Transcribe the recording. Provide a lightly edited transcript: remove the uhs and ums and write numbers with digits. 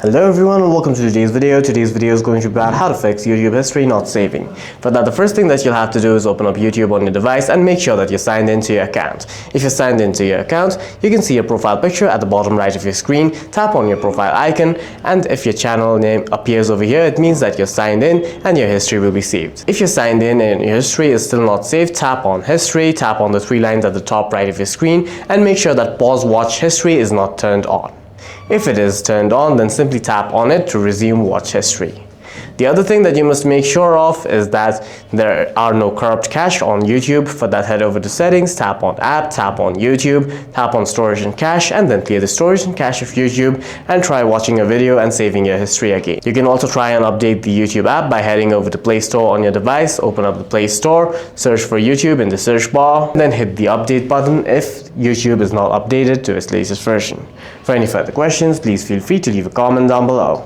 Hello everyone and welcome to today's video. Today's video is going to be about how to fix YouTube history not saving. For that, the first thing that you'll have to do is open up YouTube on your device and make sure that you're signed into your account. If you're signed into your account, you can see your profile picture at the bottom right of your screen. Tap on your profile icon, and if your channel name appears over here, it means that you're signed in and your history will be saved. If you're signed in and your history is still not saved, tap on history, tap on the three lines at the top right of your screen, and make sure that pause watch history is not turned on. If it is turned on, then simply tap on it to resume watch history. The other thing that you must make sure of is that there are no corrupt cache on YouTube. For that, head over to settings, tap on app, tap on YouTube, tap on storage and cache, and then clear the storage and cache of YouTube and try watching a video and saving your history again. You can also try and update the YouTube app by heading over to Play Store on your device, open up the Play Store, search for YouTube in the search bar, then hit the update button if YouTube is not updated to its latest version. For any further questions, please feel free to leave a comment down below.